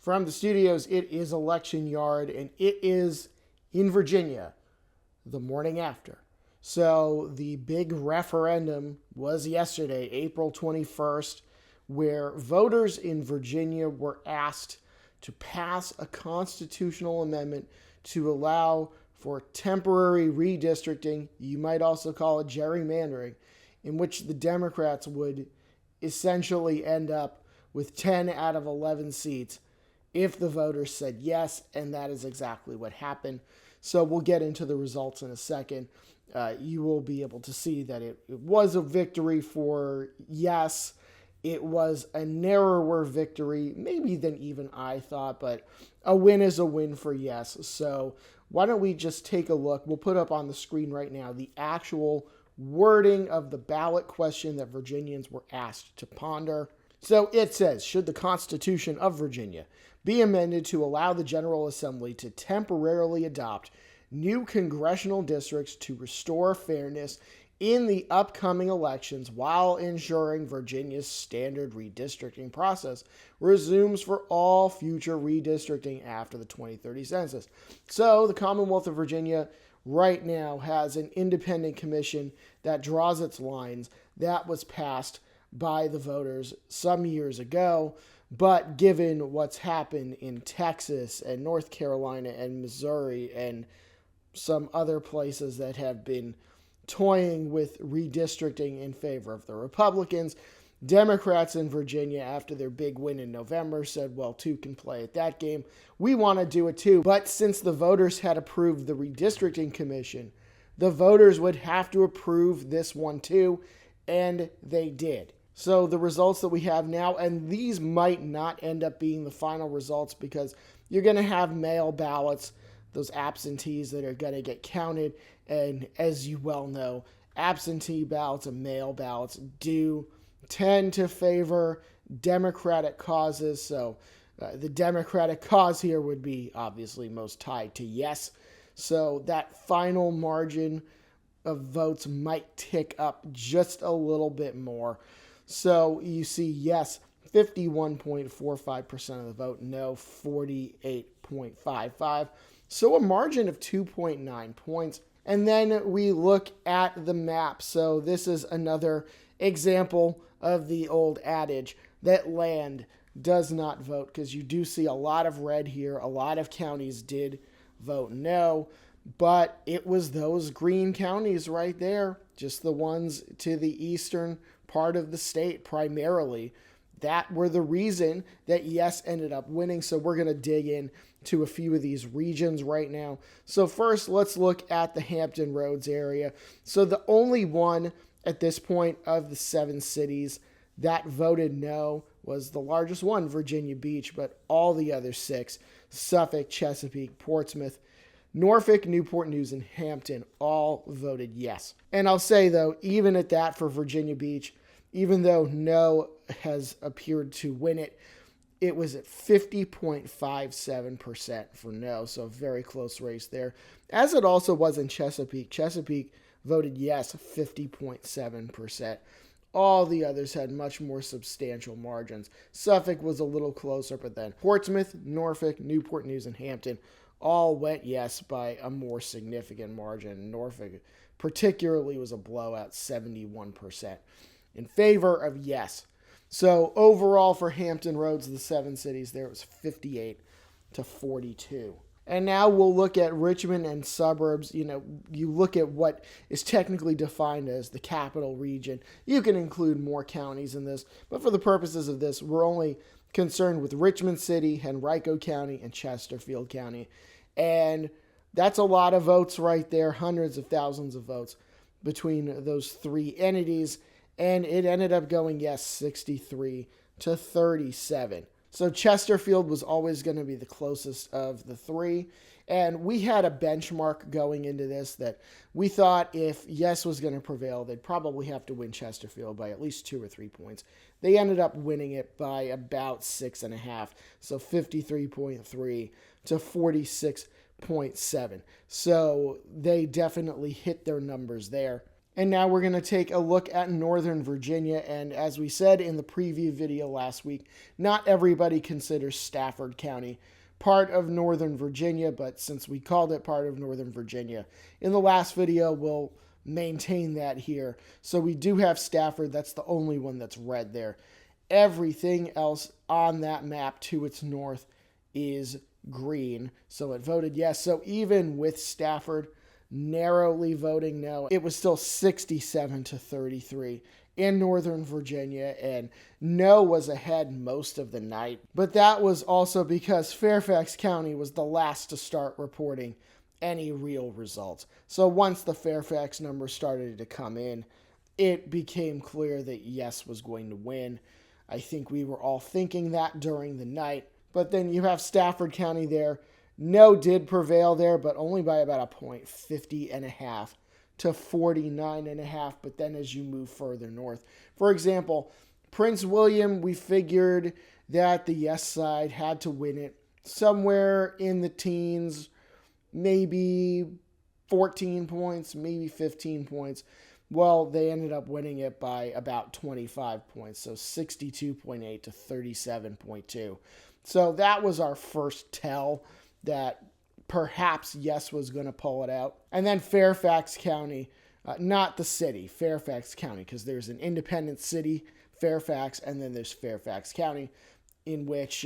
From the studios, it is election yard, and it is in Virginia the morning after. So the big referendum was yesterday, April 21st, where voters in Virginia were asked to pass a constitutional amendment to allow for temporary redistricting, you might also call it gerrymandering, in which the Democrats would essentially end up with 10 out of 11 seats if the voters said yes, and that is exactly what happened. So we'll get into the results in a second. You will be able to see that it was a victory for yes. It was a narrower victory, maybe than even I thought, but a win is a win for yes. So why don't we just take a look? We'll put up on the screen right now the actual wording of the ballot question that Virginians were asked to ponder. So it says, should the Constitution of Virginia be amended to allow the General Assembly to temporarily adopt new congressional districts to restore fairness in the upcoming elections while ensuring Virginia's standard redistricting process resumes for all future redistricting after the 2030 census? So the Commonwealth of Virginia right now has an independent commission that draws its lines. That was passed by the voters some years ago, but given what's happened in Texas and North Carolina and Missouri and some other places that have been toying with redistricting in favor of the Republicans, Democrats in Virginia, after their big win in November, said, well, two can play at that game. We want to do it too. But since the voters had approved the redistricting commission, the voters would have to approve this one too, and they did. So the results that we have now, and these might not end up being the final results because you're going to have mail ballots, those absentees that are going to get counted. And as you well know, absentee ballots and mail ballots do tend to favor Democratic causes. So the Democratic cause here would be obviously most tied to yes. So that final margin of votes might tick up just a little bit more. So you see yes, 51.45% of the vote, no, 48.55%. So a margin of 2.9 points. And then we look at the map. So this is another example of the old adage that land does not vote, because you do see a lot of red here. A lot of counties did vote no, but it was those green counties right there, just the ones to the eastern part of the state primarily, that were the reason that yes ended up winning. So we're going to dig in to a few of these regions right now. So first, let's look at the Hampton Roads area. So the only one at this point of the 7 cities that voted no was the largest one, Virginia Beach, but all the other 6, Suffolk, Chesapeake, Portsmouth, Norfolk, Newport News, and Hampton, all voted yes. And I'll say, though, even at that for Virginia Beach, even though no has appeared to win it, it was at 50.57% for no, so a very close race there. As it also was in Chesapeake. Chesapeake voted yes, 50.7%. All the others had much more substantial margins. Suffolk was a little closer, but then Portsmouth, Norfolk, Newport News, and Hampton all went yes by a more significant margin. Norfolk particularly was a blowout, 71% in favor of yes. So overall for Hampton Roads, the 7 cities, there was 58-42. And now we'll look at Richmond and suburbs. You look at what is technically defined as the capital region. You can include more counties in this, but for the purposes of this, we're only concerned with Richmond City, Henrico County, and Chesterfield County. And that's a lot of votes right there, hundreds of thousands of votes between those 3 entities. And it ended up going yes, 63-37. So Chesterfield was always going to be the closest of the 3. And we had a benchmark going into this that we thought if yes was going to prevail, they'd probably have to win Chesterfield by at least 2 or 3 points. They ended up winning it by about 6.5. So 53.3 to 46.7. So they definitely hit their numbers there. And now we're going to take a look at Northern Virginia. And as we said in the preview video last week, not everybody considers Stafford County part of Northern Virginia, but since we called it part of Northern Virginia in the last video, we'll maintain that here. So we do have Stafford. That's the only one that's red there. Everything else on that map to its north is green. So it voted yes. So even with Stafford narrowly voting no, it was still 67-33 in Northern Virginia, and no was ahead most of the night. But that was also because Fairfax County was the last to start reporting any real results. So once the Fairfax numbers started to come in, it became clear that yes was going to win. I think we were all thinking that during the night. But then you have Stafford County there. No did prevail there, but only by about a point, 50.5 to 49.5. But then as you move further north, for example, Prince William, we figured that the yes side had to win it somewhere in the teens, maybe 14 points, maybe 15 points. Well, they ended up winning it by about 25 points, so 62.8 to 37.2. So that was our first tell that perhaps yes was going to pull it out. And then Fairfax County, not the city, Fairfax County, because there's an independent city, Fairfax, and then there's Fairfax County, in which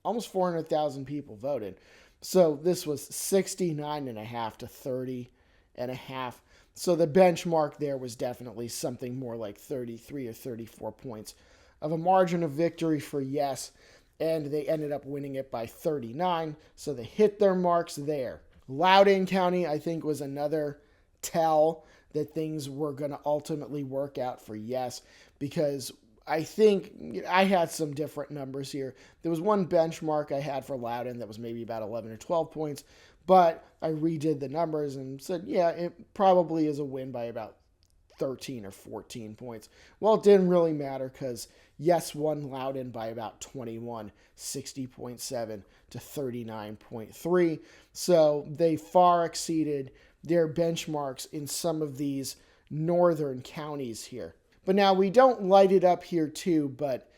almost 400,000 people voted. So this was 69.5 to 30.5. So the benchmark there was definitely something more like 33 or 34 points of a margin of victory for yes. And they ended up winning it by 39. So they hit their marks there. Loudoun County, I think, was another tell that things were going to ultimately work out for yes, because I think I had some different numbers here. There was one benchmark I had for Loudoun that was maybe about 11 or 12 points, but I redid the numbers and said, yeah, it probably is a win by about 13 or 14 points. Well, it didn't really matter because yes won Loudoun by about 21, 60.7 to 39.3. So they far exceeded their benchmarks in some of these northern counties here. But now we don't light it up here too, but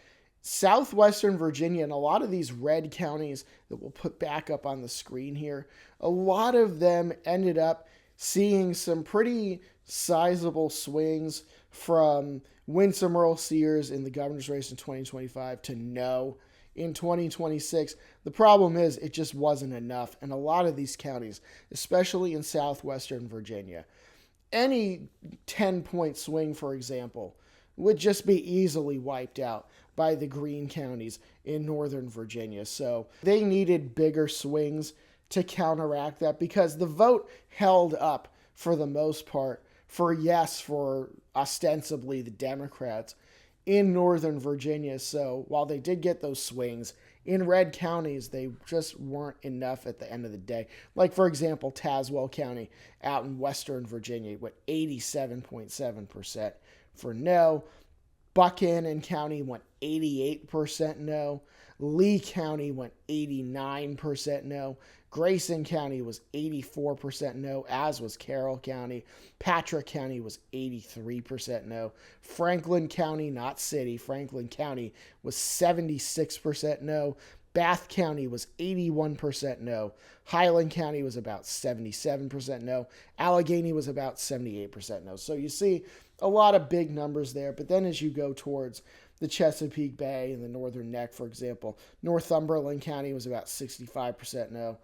southwestern Virginia and a lot of these red counties that we'll put back up on the screen here, a lot of them ended up seeing some pretty sizable swings from Winsome Earl Sears in the governor's race in 2025 to no in 2026. The problem is it just wasn't enough. And a lot of these counties, especially in southwestern Virginia, any 10-point swing, for example, would just be easily wiped out by the green counties in northern Virginia. So they needed bigger swings to counteract that because the vote held up for the most part for yes for ostensibly the Democrats in northern Virginia. So while they did get those swings in red counties, they just weren't enough at the end of the day. Like, for example, Tazewell County out in western Virginia went 87.7% for no. Buchanan County went 88% no. Lee County went 89% no. Grayson County was 84% no, as was Carroll County. Patrick County was 83% no. Franklin County, not city, Franklin County was 76% no. Bath County was 81% no. Highland County was about 77% no. Allegheny was about 78% no. So you see a lot of big numbers there. But then as you go towards the Chesapeake Bay and the Northern Neck, for example, Northumberland County was about 65% no.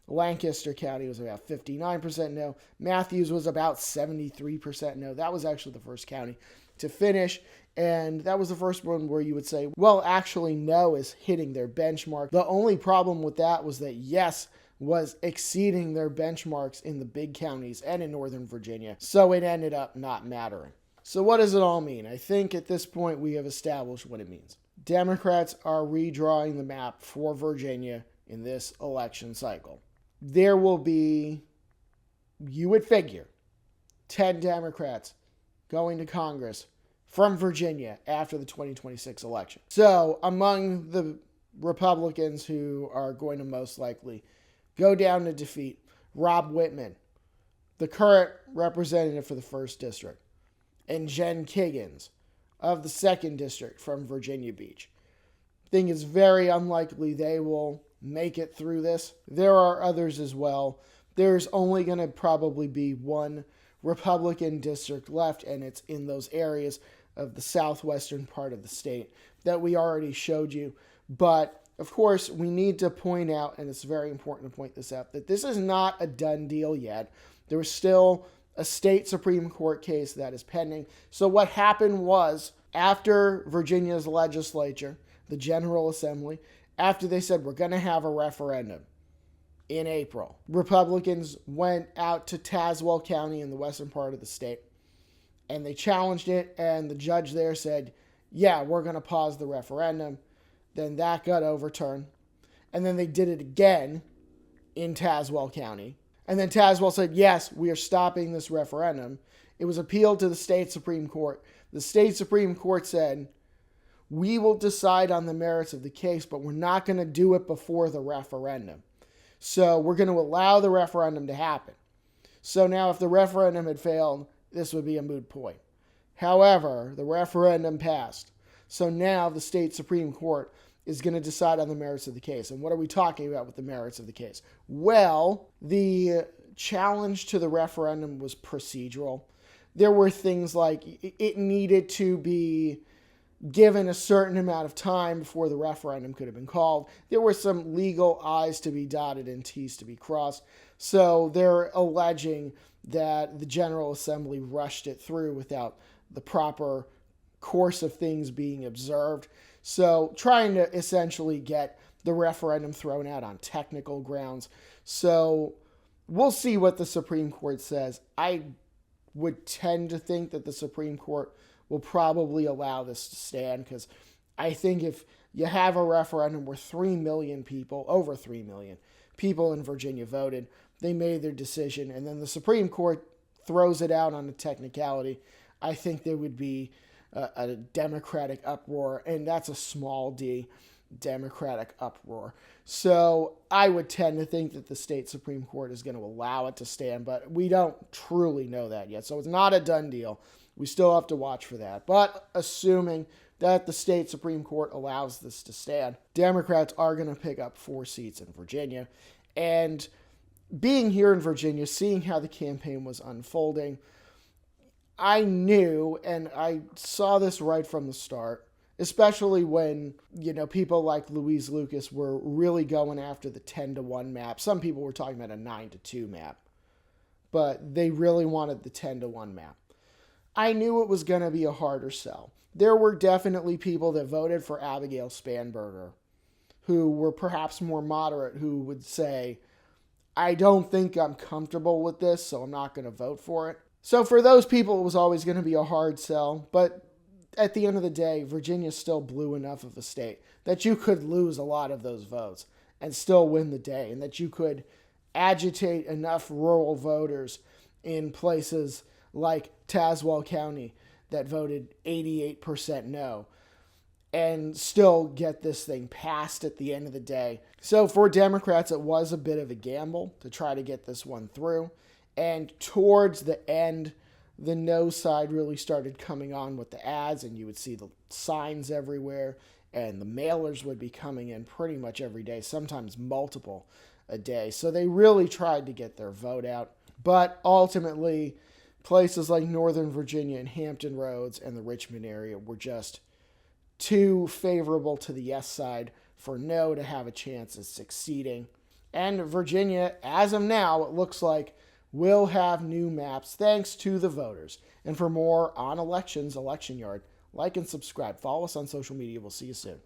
Lancaster County was about 59% no. Matthews was about 73% no. That was actually the first county to finish. And that was the first one where you would say, well, actually, no is hitting their benchmark. The only problem with that was that yes was exceeding their benchmarks in the big counties and in Northern Virginia. So it ended up not mattering. So what does it all mean? I think at this point we have established what it means. Democrats are redrawing the map for Virginia in this election cycle. There will be, you would figure, 10 Democrats going to Congress from Virginia after the 2026 election. So among the Republicans who are going to most likely go down to defeat, Rob Whitman, the current representative for the 1st District, and Jen Kiggins of the 2nd District from Virginia Beach. I think it's very unlikely they will make it through this. There are others as well. There's only going to probably be one Republican district left, and it's in those areas of the southwestern part of the state that we already showed you. But, of course, we need to point out, and it's very important to point this out, that this is not a done deal yet. There is still a state Supreme Court case that is pending. So what happened was, after Virginia's legislature, the General Assembly, after they said we're going to have a referendum in April, Republicans went out to Tazewell County in the western part of the state, and they challenged it, and the judge there said, yeah, we're going to pause the referendum. Then that got overturned. And then they did it again in Tazewell County. And then Tazewell said, yes, we are stopping this referendum. It was appealed to the state Supreme Court. The state Supreme Court said, we will decide on the merits of the case, but we're not going to do it before the referendum. So we're going to allow the referendum to happen. So now if the referendum had failed, this would be a moot point. However, the referendum passed. So now the state Supreme Court is going to decide on the merits of the case. And what are we talking about with the merits of the case? Well, the challenge to the referendum was procedural. There were things like it needed to be given a certain amount of time before the referendum could have been called. There were some legal I's to be dotted and T's to be crossed. So they're alleging that the General Assembly rushed it through without the proper course of things being observed. So trying to essentially get the referendum thrown out on technical grounds. So we'll see what the Supreme Court says. I would tend to think that the Supreme Court will probably allow this to stand, because I think if you have a referendum where 3 million people, over 3 million people in Virginia voted, they made their decision, and then the Supreme Court throws it out on a technicality, I think there would be a Democratic uproar, and that's a small d, Democratic uproar. So I would tend to think that the state Supreme Court is going to allow it to stand, but we don't truly know that yet. So it's not a done deal. We still have to watch for that. But assuming that the state Supreme Court allows this to stand, Democrats are going to pick up 4 seats in Virginia. And being here in Virginia, seeing how the campaign was unfolding, I knew, and I saw this right from the start, especially when, people like Louise Lucas were really going after the 10-1 map. Some people were talking about a 9-2 map, but they really wanted the 10-1 map. I knew it was going to be a harder sell. There were definitely people that voted for Abigail Spanberger who were perhaps more moderate, who would say, I don't think I'm comfortable with this, so I'm not going to vote for it. So for those people, it was always going to be a hard sell. But at the end of the day, Virginia still blew enough of a state that you could lose a lot of those votes and still win the day, and that you could agitate enough rural voters in places like Tazewell County that voted 88% no and still get this thing passed at the end of the day. So for Democrats, it was a bit of a gamble to try to get this one through. And towards the end, the no side really started coming on with the ads, and you would see the signs everywhere, and the mailers would be coming in pretty much every day, sometimes multiple a day. So they really tried to get their vote out. But ultimately, places like Northern Virginia and Hampton Roads and the Richmond area were just too favorable to the yes side for no to have a chance of succeeding. And Virginia, as of now, it looks like will have new maps thanks to the voters. And for more on elections, Election Yard, like and subscribe. Follow us on social media. We'll see you soon.